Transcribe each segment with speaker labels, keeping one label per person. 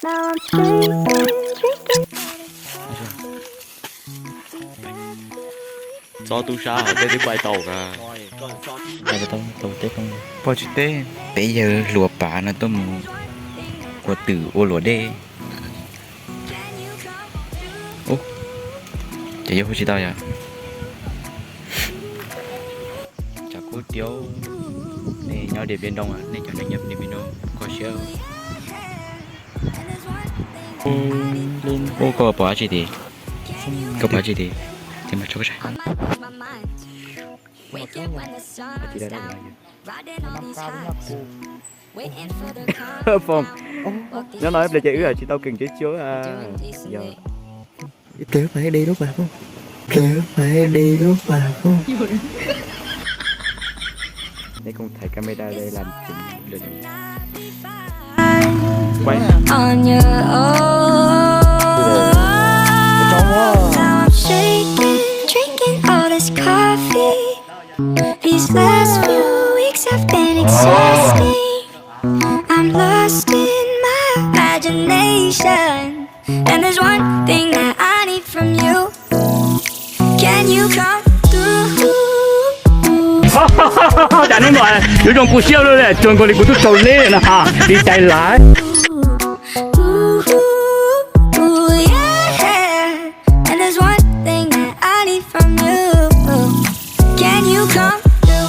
Speaker 1: Now I'm shaking, drinking.
Speaker 2: Cho tu sao đây đi quay tàu cả.
Speaker 3: Bây giờ tôi tết không bao nhiêu tết bây giờ lúa bả nó tôi muốn của từ ô lúa đê ô chỉ có chỉ tao vậy chả có tiêu này nhau để biển đông à này cho nó nhập để biển đông có xíu ô có bỏ gì đi có bỏ gì đi thì mà cho cái chị đã làm gì Phong nó nói để chị là chị tao cần chị chưa à giờ
Speaker 4: Tớ phải đi lúc nào không? Tớ phải đi lúc nào không?
Speaker 3: đây con thầy camera đây làm chuyện định quay
Speaker 1: On your own. Now I'm shaking, drinking all this coffee. These last few weeks have been exhausting. I'm lost in my imagination, and there's one thing that I need from you. Can you come through?
Speaker 5: đã nói rồi,有种故笑了嘞，中国的古都走累了哈，你再来。
Speaker 1: Ooh, yeah. And there's one thing that I need from you. Can you come through?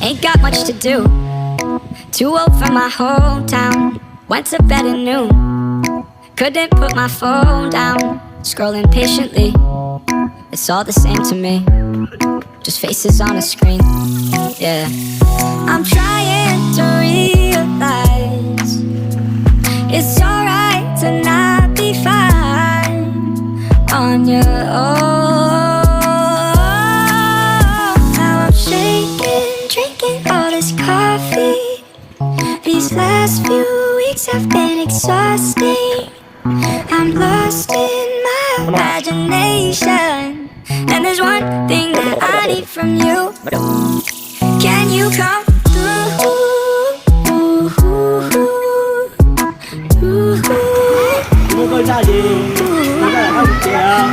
Speaker 1: Ain't got much to do. Too old for my hometown. Went to bed at noon. Couldn't put my phone down. Scrolling patiently. It's all the same to me. Just faces on a screen. Yeah. I'm trying to realize it's alright to not be fine on your own. Now I'm shaking, drinking all this coffee. These last few weeks have been exhausting. I'm lost in my imagination, and there's one thing that I need from you. Can you come through?
Speaker 5: Mua coi ra gì? Nó là không kìa.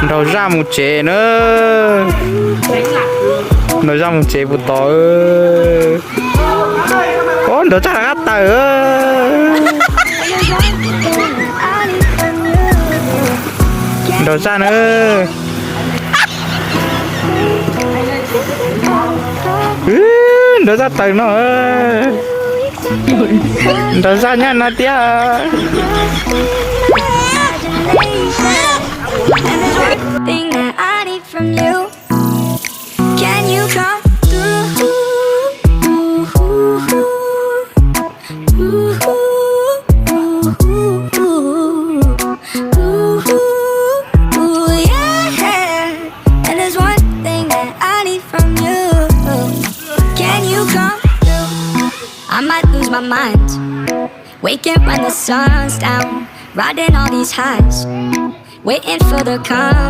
Speaker 3: rồi ra một chế nữa nó ra một chế bút to con đó chắc là gắt tờ đó ra nữa đó ra tờ nó đó ra nha nó tía
Speaker 1: Thing that I need from you. Can you come through? Yeah. And there's one thing that I need from you. Can you come through? I might lose my mind, waking when the sun's down, riding all these highs, waiting for the come.